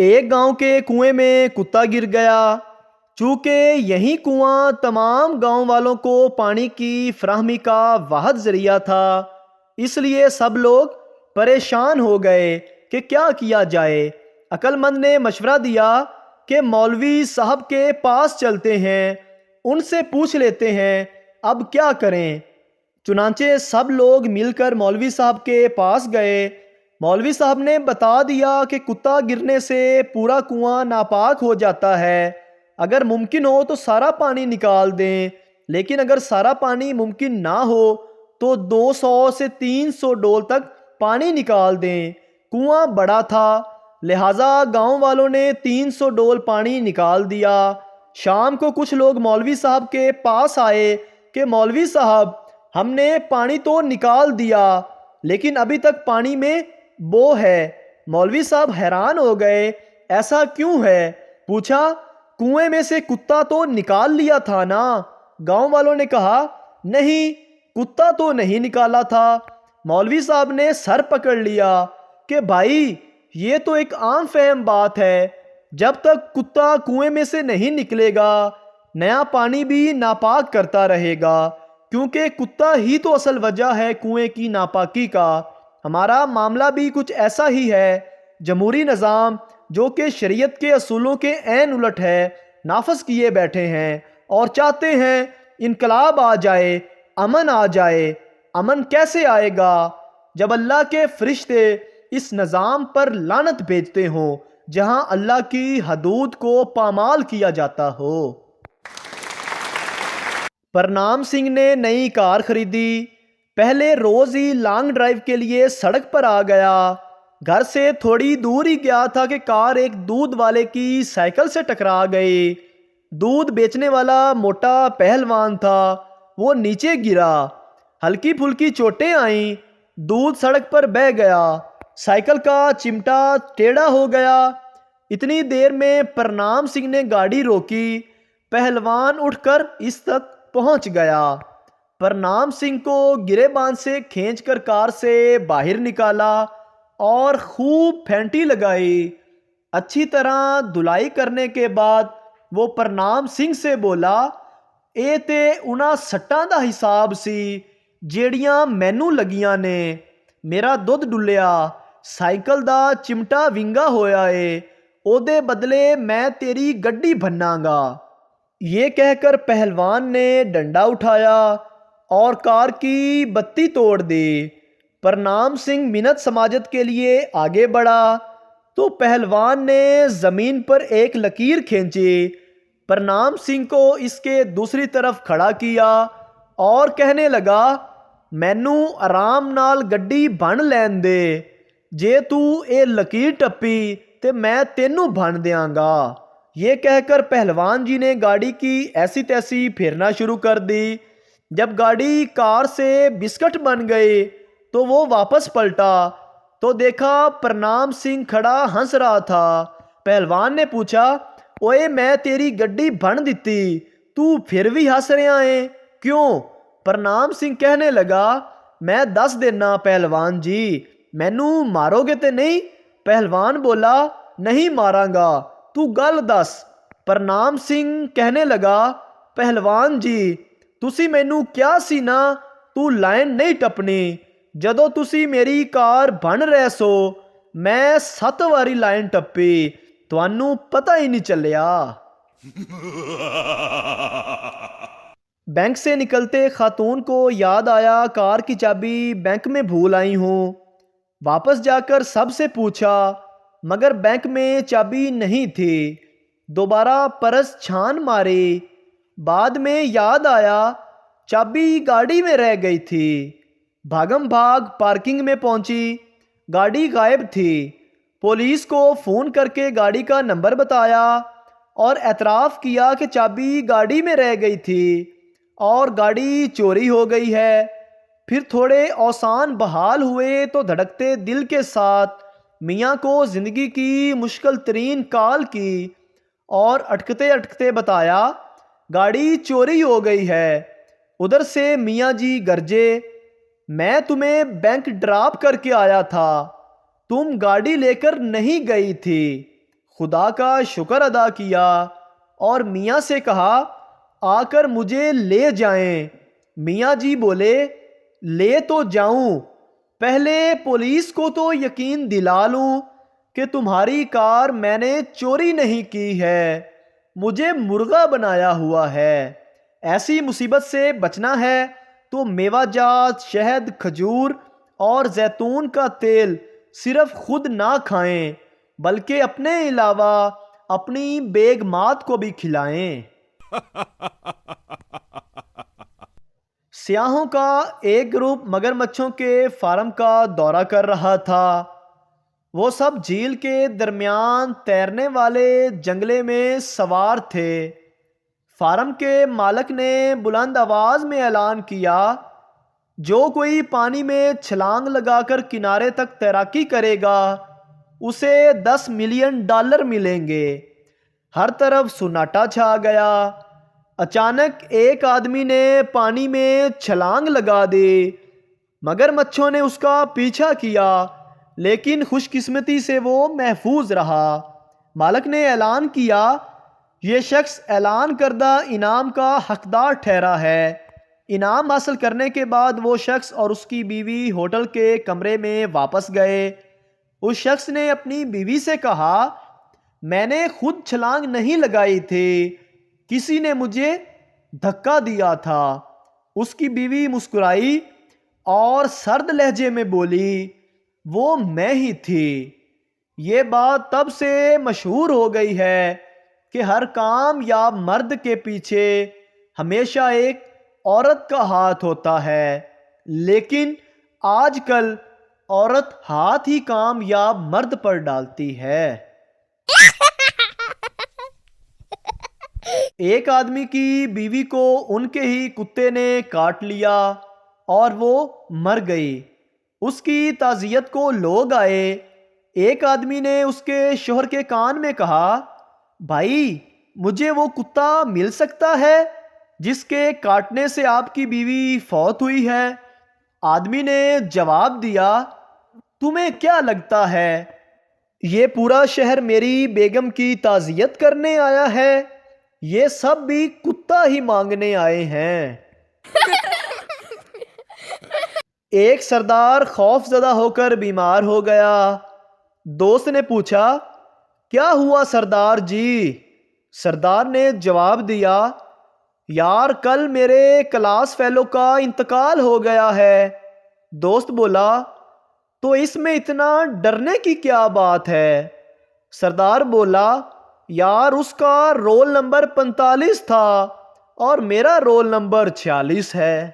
ایک گاؤں کے کنویں میں کتا گر گیا۔ چونکہ یہی کنواں تمام گاؤں والوں کو پانی کی فراہمی کا واحد ذریعہ تھا، اس لیے سب لوگ پریشان ہو گئے کہ کیا کیا جائے۔ عقل مند نے مشورہ دیا کہ مولوی صاحب کے پاس چلتے ہیں، ان سے پوچھ لیتے ہیں اب کیا کریں۔ چنانچہ سب لوگ مل کر مولوی صاحب کے پاس گئے۔ مولوی صاحب نے بتا دیا کہ کتا گرنے سے پورا کنواں ناپاک ہو جاتا ہے، اگر ممکن ہو تو سارا پانی نکال دیں، لیکن اگر سارا پانی ممکن نہ ہو تو 200 سے 300 ڈول تک پانی نکال دیں۔ کنواں بڑا تھا، لہٰذا گاؤں والوں نے 300 ڈول پانی نکال دیا۔ شام کو کچھ لوگ مولوی صاحب کے پاس آئے کہ مولوی صاحب ہم نے پانی تو نکال دیا لیکن ابھی تک پانی میں بو ہے۔ مولوی صاحب حیران ہو گئے، ایسا کیوں ہے؟ پوچھا، کنویں میں سے کتا تو نکال لیا تھا نا؟ گاؤں والوں نے کہا، نہیں، کتا تو نہیں نکالا تھا۔ مولوی صاحب نے سر پکڑ لیا کہ بھائی یہ تو ایک عام فہم بات ہے، جب تک کتا کنویں میں سے نہیں نکلے گا نیا پانی بھی ناپاک کرتا رہے گا، کیونکہ کتا ہی تو اصل وجہ ہے کنویں کی ناپاکی کا۔ ہمارا معاملہ بھی کچھ ایسا ہی ہے۔ جمہوری نظام جو کہ شریعت کے اصولوں کے عین الٹ ہے، نافذ کیے بیٹھے ہیں اور چاہتے ہیں انقلاب آ جائے، امن آ جائے۔ امن کیسے آئے گا جب اللہ کے فرشتے اس نظام پر لعنت بھیجتے ہوں جہاں اللہ کی حدود کو پامال کیا جاتا ہو۔ پرنام سنگھ نے نئی کار خریدی۔ پہلے روز ہی لانگ ڈرائیو کے لیے سڑک پر آ گیا۔ گھر سے تھوڑی دور ہی گیا تھا کہ کار ایک دودھ والے کی سائیکل سے ٹکرا گئی۔ دودھ بیچنے والا موٹا پہلوان تھا، وہ نیچے گرا، ہلکی پھلکی چوٹیں آئیں، دودھ سڑک پر بہہ گیا، سائیکل کا چمٹا ٹیڑھا ہو گیا۔ اتنی دیر میں پرنام سنگھ نے گاڑی روکی، پہلوان اٹھ کر اس تک پہنچ گیا۔ پرنام سنگھ کو گریبان سے کھینچ کر کار سے باہر نکالا اور خوب پھینٹی لگائی۔ اچھی طرح دھلائی کرنے کے بعد وہ پرنام سنگھ سے بولا، اے تے انہاں سٹاں دا حساب سی جیڑیاں مینوں لگیاں نے، میرا دودھ ڈلیا، سائیکل دا چمٹا ونگا ہویا اے، او دے بدلے میں تیری گڈی بھناں گا۔ یہ کہہ کر پہلوان نے ڈنڈا اٹھایا اور کار کی بتی توڑ دی۔ پرنام سنگھ منت سماجت کے لیے آگے بڑھا تو پہلوان نے زمین پر ایک لکیر کھینچی، پرنام سنگھ کو اس کے دوسری طرف کھڑا کیا اور کہنے لگا، مینوں آرام نال گڈی بھن لین دے، جے تو اے لکیر ٹپی تے میں تینوں بھن دیاں گا۔ یہ کہہ کر پہلوان جی نے گاڑی کی ایسی تیسی پھیرنا شروع کر دی۔ جب گاڑی کار سے بسکٹ بن گئی تو وہ واپس پلٹا تو دیکھا پرنام سنگھ کھڑا ہنس رہا تھا۔ پہلوان نے پوچھا، اوئے میں تیری گڈی بھن دتی، تو پھر بھی ہنس رہا ہے کیوں؟ پرنام سنگھ کہنے لگا، میں دس دینا پہلوان جی، مینوں مارو گے تے نہیں؟ پہلوان بولا، نہیں ماراں گا، تو گل دس۔ پرنام سنگھ کہنے لگا، پہلوان جی تسی مینوں کیا سی نا تو لائن نہیں ٹپنی، جدو تسی میری کار بھن رہے سو میں 7 واری لائن ٹپی، تانوں پتہ ہی نہیں چلیا۔ بینک سے نکلتے خاتون کو یاد آیا کار کی چابی بینک میں بھول آئی ہوں۔ واپس جا کر سب سے پوچھا مگر بینک میں چابی نہیں تھی۔ دوبارہ پرس چھان ماری، بعد میں یاد آیا چابی گاڑی میں رہ گئی تھی۔ بھاگم بھاگ پارکنگ میں پہنچی، گاڑی غائب تھی۔ پولیس کو فون کر کے گاڑی کا نمبر بتایا اور اعتراف کیا کہ چابی گاڑی میں رہ گئی تھی اور گاڑی چوری ہو گئی ہے۔ پھر تھوڑے اوسان بحال ہوئے تو دھڑکتے دل کے ساتھ میاں کو زندگی کی مشکل ترین کال کی اور اٹکتے اٹکتے بتایا، گاڑی چوری ہو گئی ہے۔ ادھر سے میاں جی گرجے، میں تمہیں بینک ڈراپ کر کے آیا تھا، تم گاڑی لے کر نہیں گئی تھی، خدا کا شکر ادا کیا اور میاں سے کہا آ کر مجھے لے جائیں۔ میاں جی بولے لے تو جاؤں، پہلے پولیس کو تو یقین دلا لوں کہ تمہاری کار میں نے چوری نہیں کی ہے، مجھے مرغا بنایا ہوا ہے۔ ایسی مصیبت سے بچنا ہے تو میوہ جات، شہد، کھجور اور زیتون کا تیل صرف خود نہ کھائیں بلکہ اپنے علاوہ اپنی بیگمات کو بھی کھلائیں۔ سیاحوں کا ایک گروپ مگر مچھوں کے فارم کا دورہ کر رہا تھا۔ وہ سب جھیل کے درمیان تیرنے والے جنگلے میں سوار تھے۔ فارم کے مالک نے بلند آواز میں اعلان کیا جو کوئی پانی میں چھلانگ لگا کر کنارے تک تیراکی کرے گا اسے $10 ملین ملیں گے۔ ہر طرف سناٹا چھا گیا۔ اچانک ایک آدمی نے پانی میں چھلانگ لگا دی۔ مگر مچھوں نے اس کا پیچھا کیا لیکن خوش قسمتی سے وہ محفوظ رہا۔ مالک نے اعلان کیا یہ شخص اعلان کردہ انعام کا حقدار ٹھہرا ہے۔ انعام حاصل کرنے کے بعد وہ شخص اور اس کی بیوی ہوٹل کے کمرے میں واپس گئے۔ اس شخص نے اپنی بیوی سے کہا میں نے خود چھلانگ نہیں لگائی تھی، کسی نے مجھے دھکا دیا تھا۔ اس کی بیوی مسکرائی اور سرد لہجے میں بولی وہ میں ہی تھی۔ یہ بات تب سے مشہور ہو گئی ہے کہ ہر کامیاب مرد کے پیچھے ہمیشہ ایک عورت کا ہاتھ ہوتا ہے، لیکن آج کل عورت ہاتھ ہی کامیاب مرد پر ڈالتی ہے۔ ایک آدمی کی بیوی کو ان کے ہی کتے نے کاٹ لیا اور وہ مر گئی۔ اس کی تعزیت کو لوگ آئے۔ ایک آدمی نے اس کے شوہر کے کان میں کہا بھائی مجھے وہ کتا مل سکتا ہے جس کے کاٹنے سے آپ کی بیوی فوت ہوئی ہے؟ آدمی نے جواب دیا تمہیں کیا لگتا ہے یہ پورا شہر میری بیگم کی تعزیت کرنے آیا ہے؟ یہ سب بھی کتا ہی مانگنے آئے ہیں۔ ایک سردار خوف زدہ ہو کر بیمار ہو گیا۔ دوست نے پوچھا کیا ہوا سردار جی؟ سردار نے جواب دیا یار کل میرے کلاس فیلو کا انتقال ہو گیا ہے۔ دوست بولا تو اس میں اتنا ڈرنے کی کیا بات ہے؟ سردار بولا یار اس کا رول نمبر 45 تھا اور میرا رول نمبر 46 ہے۔